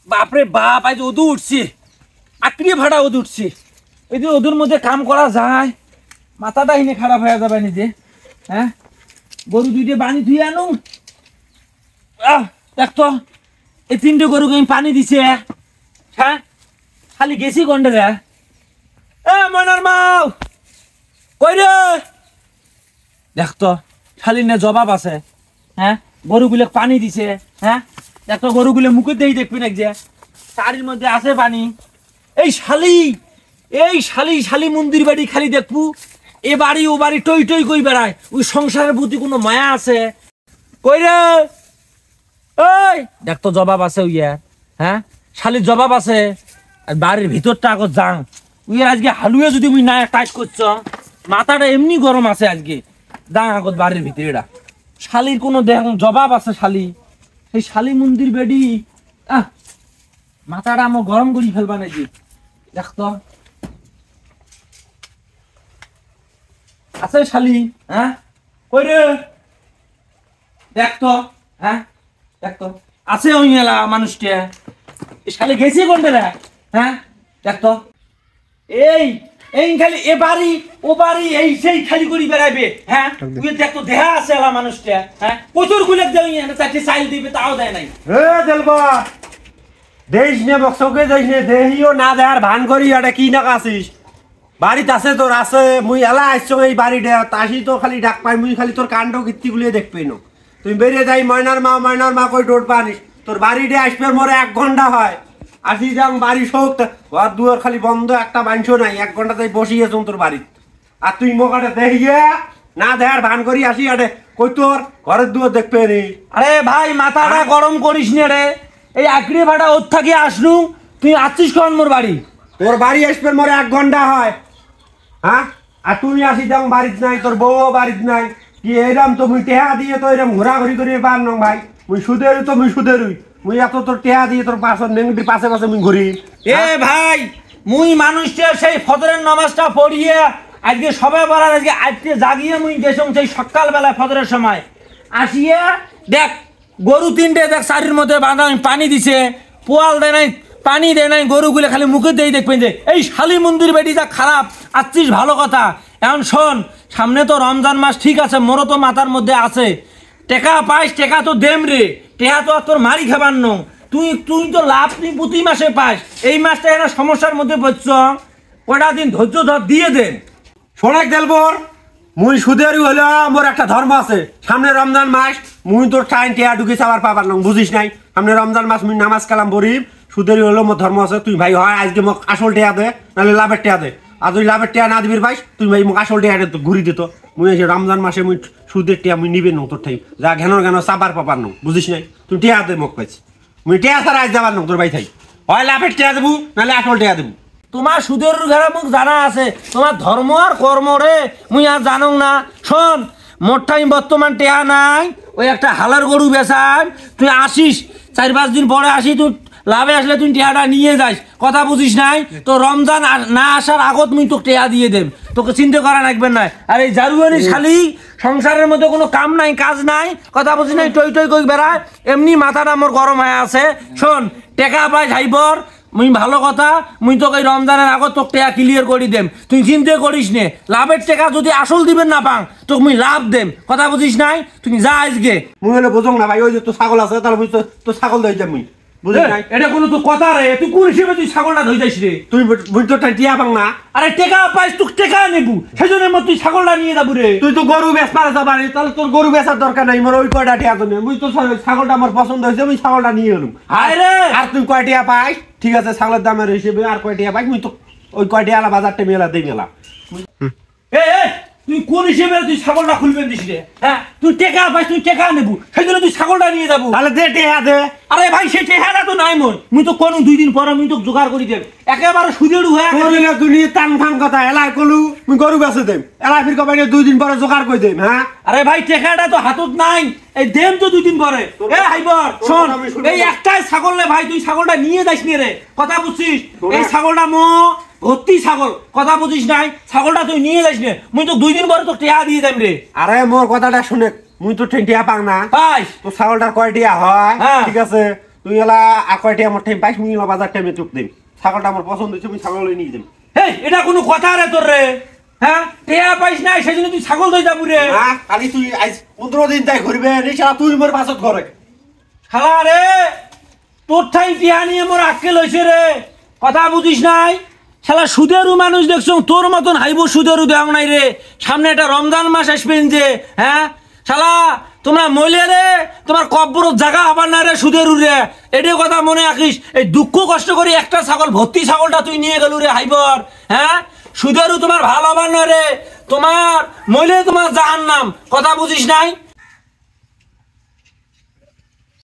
বাপরে বাপ, আজ ওদু উঠছি, আকড়িয়ে ভাড়া ওদু উঠছি। এই যে ওদুর মধ্যে কাম করা যায়, মাথাটা হিনে খারাপ হয়ে যাবে নিজে। হ্যাঁ, গরু দুইটে বানি ধুয়ে আনো। দেখ তো, এই 3টে গরুকে আমি পানি দিছে। হ্যাঁ, খালি গেছি গন্ডে রে। ময়নার মাও কই রে? দেখ তো, খালি না জবাব আছে। হ্যাঁ, গরুগুলো পানি দিছে। হ্যাঁ, দেখ তো, গরুগুলো মুখে দেই দেখবি না যে শাড়ির মধ্যে আছে পানি। এই শালি শালি মন্দির বাড়ি খালি দেখবো, এ বাড়ি ও বাড়ি টই টই কই বেড়ায়। ওই সংসারের প্রতি কোনো মায়া আছে কই রে? ওই দেখ তো, জবাব আছে উইয়ার। হ্যাঁ, শালির জবাব আছে। আর বাড়ির ভিতরটা আগত যাং উইয়ার। আজকে হালুয়ে যদি মুই না টাইট করছ, মাথাটা এমনি গরম আছে আজকে। যাং আগত বাড়ির ভিতরেটা। শালির কোনো দেখ জবাব আছে শালি, সেই শালি মন্দির বেডি। মাথাটা আমার গরম করি ফেলবা নাকি? দেখ তো আছে শালি। হ্যাঁ, কই রে? দেখ তো। হ্যাঁ, দেখ তো, আছে ওই মেলা মানুষটা। শালি গেছে কোনটা রে? হ্যাঁ, দেখ তো, এই এই খালি এ বাড়ি ও বাড়ি এই সেই খালি করি বেড়াইবে। হ্যাঁ, তুই দেখ তো, দেহা আছে এলা মানুষটা। হ্যাঁ, প্রচুর গুলে দেই না, চারটি চাইল দিবে তাও দেয় নাই। দেলবা দেশ নে বক্সকে দেশ নে দেহিও না দেহার ভান করি এটা কি না কাছিস? বাড়িতে আছে তোর আছে, মুই এলা আসছো এই বাড়িটা আসি তো খালি ডাক পাই, মুই খালি তোর কাণ্ড কীর্তি গুলিয়ে দেখবি না। তুমি বেরিয়ে যাই ময়নার মা কই ডোট পানিস। তোর বাড়িটা আসবে মোরে 1 ঘন্টা হয়। আসি যাম বাড়ি শোক ঘর দুয়ার খালি বন্ধ, একটা মাংস নাই। 1 ঘন্টা তাই বসিয়েছ তোর বাড়িতে। আর তুই মোকাটে দেখিয়ে না দেহার ভান করি আসি আটে কই তোর ঘরের দুয়ার দেখবে নি। আরে ভাই, মাথাটা গরম করিস নে রে। এই আকড়ি ভাড়া ওর থাকি আসনু, তুই আসছিস কখন মোর বাড়ি? তোর বাড়ি আসবে মোরে 1 ঘন্টা হয়। হ্যাঁ, আর তুই আসি যাম বাড়িতে নাই, তোর বউও বাড়িতে নাই। কি এরম তো মুই টেহা দিয়ে তো এরম ঘোরাঘুরি করে পার নং ভাই। মুই সুদেরই তো মুই সুদেরই। মুই এত তোর টেহা দিয়ে তোর মেঙ্গির পাশে পাশে মুই ঘুরি। এ ভাই, মুই মানুষটা সেই ফজরের নামাজটা পড়িয়ে আজকে সবাই বলার আজকে জাগিয়ে মুই গেছং সেই সকালবেলা ফজরের সময় আসিয়া দেখ গরু 3টে দেখ শাড়ির মধ্যে বাঁধা পানি দিছে, পোয়াল দেয় নাই, পানি দেয় নাই। গরুগুলো খালি মুখে দেই দেখবেন যে এই শালি মন্দির বেটি যা খারাপ। আসছিস ভালো কথা। এখন শোন, সামনে তো রমজান মাস, ঠিক আছে, মোরও তো মাথার মধ্যে আছে। টেকা পাইস, টেকা তো দেম রে। টেকা তো আর তোর মারি খাবার নো। তুই তো লাভ তুই প্রতি মাসে পাস। এই মাসটা একটা সমস্যার মধ্যে পড়ছ, কটা দিন ধৈর্য ধর দিয়ে দেন। শোনাক দেলবর, মুই সুদেরই হলো মোর একটা ধর্ম আছে। সামনে রমজান মাস, মুই তোর টাইম টেহা ঢুকে চাবার পাবার নং, বুঝিস নাই? সামনে রমজান মাস মুই নামাজ কালাম পড়িম। সুদেরই হলো মোর ধর্ম আছে। তুই ভাই হয় আজকে মোক আসল টেহা দে, নাহলে লাভের টেহা দে। আর তুই লাভের টেহা না দিবির ভাই, তুই ভাই মোক আসল টেহা ঘুরি দিত। মুই এসে রমজান মাসে মুই সুদের টেহা মুই নিবে নো তোর ঠাই যা ঘেন চাবার পাবার নং, বুঝিস নাই? তুই টেহা দে মোক পাইছি। মুই টেহা ছাড়া আজ যাবার নং তোর ভাই থাই। হয় লাভের টেহা দেবো, নাহলে আসল টেহা দেবো। তোমার সুদের ঘরে মুখ জানা আছে, তোমার ধর্ম আর কর্ম রে মুই আর জানো না। শোন, মোর টাইম বর্তমান টেহা নাই, ওই একটা হালার গরু বেচান। তুই আসিস 4-5 দিন পরে আসি, তুই লাভে আসলে তুই টেহাটা নিয়ে যাস। কথা বুঝিস নাই? তো রমজান না আসার আগত মুই তোকে টেহা দিয়ে দেব, তোকে চিন্তা করা রাখবেন না। আর এই জারুয়ানি শালি সংসারের মধ্যে কোনো কাম নাই, কাজ নাই, কথা বুঝিস নাই, টই টই কই বেড়ায়। এমনি মাথাটা মোর গরম হয়ে আছে। শোন, টেকা পাই যাইবর মুই ভালো কথা, মুই তোকে রমজানের আগত তোকে টেকা ক্লিয়ার করি দেম। তুই চিন্তা করিস নে। লাভের টেকা যদি আসল দিবেন না পাং, তোকে মুই লাভ দেম। কথা বুঝিস নাই? তুই যা আজকে। মুই হলে বোঝং না ভাই, ওই যে তোর ছাগল আছে, তাহলে মুই তো ছাগল ধরে যাম মুই, বুঝিস নাই? এটা কোনো তো কথা রে? তুই কোন হিসেবে তুই ছাগলটা ধরে যাইস রে? তুই মুই তোর টিয়া পাং না। আরে টেকা পাইস, তুই টেকা নেবু, সেজন্য তুই ছাগলটা নিয়ে যাবো রে। তুই তো গরু বেচ পারে যাবানি, তাহলে তোর গরু বেচার দরকার নাই। মোর ওই কয়টা টিয়া তো নেই। মুই তো ছাগলটা আমার পছন্দ হয়েছে, মুই ছাগলটা নিয়ে এলুম। হায় রে, আর তুই কয় টিয়া পাইস? ঠিক আছে, ছাগলের দামের হিসেবে আর কয় টিয়া পাইস? মুই তো ওই কয় টিয়া বাজারটা মেলা দেই মেলা। তুই কোন হিসেবে তুই ছাগলটা খুলবেন দিস রে? হ্যাঁ, তুই টেকা পাইস, তুই টেকা নেবু, সেজন্য তুই ছাগলটা নিয়ে যাবো। তাহলে দে টিয়া দে। আরে ভাই, সে টেহারা তো নাই মোর। মুই তো কোন 2 দিন পরে মুই তো জোগাড় করি দেব। একেবারে সুদেড়ু হয়ে তোর তুই নিয়ে টান ফান কথা এলাই কলু, মুই গরু বেচে দেম। এলাই ফির কবাই 2 দিন পরে জোগাড় কই দেম। হ্যাঁ, আরে ভাই, টেকাটা তো হাতত নাই, এই দেম তো 2 দিন পরে। এ হাইবর শোন, এই একটাই ছাগল রে ভাই, তুই ছাগলটা নিয়ে যাস নি রে। কথা বুঝছিস? এই ছাগলটা ভর্তি ছাগল, কথা বুঝিস নাই? ছাগলটা তুই নিয়ে যাস নে, মুই তো 2 দিন পরে তো টেহা দিয়ে দেম রে। আরে মোর কথাটা শুনে, মুই তো টিয়া পাং না পাইস তো ছাগলটার কয় টিয়া হয়? ঠিক আছে, তুই এলা আর কয়টি আমার টাইম পাইস মুই এলা বাজার টাইমে চুপ দিম ছাগলটা আমার পছন্দ হয়েছে আমি ছাগল নিয়ে যাম হেই এটা কোনো কথা রে তোর রে হ্যাঁ টেয়া পাইস নাই সেজন্য তুই ছাগল দই যাবি রে খালি তুই আজ 15 দিন তাই ঘুরবে এই শালা তুই মোর পাছত ঘরে শালা রে তোর ঠাই টিয়া নিয়ে মোর আক্কেল হয়েছে রে কথা বুঝিস নাই শালা সুদেরু মানুষ দেখছো তোর মতন হাইব সুদেরু দেওয়া নাই রে সামনে একটা রমজান মাস আসবেন যে হ্যাঁ শালা তোমরা মইলে রে তোমার কব্বরত জায়গা হবার না রে সুদেরু রে এটাই কথা মনে রাখিস এই দুঃখ কষ্ট করে একটা ছাগল ভর্তি ছাগলটা তুই নিয়ে গেলু রে হাইবর হ্যাঁ সুদেরু তোমার ভালো হবার না রে তোমার মইলে তোমার জাহান্নাম কথা বুঝিস নাই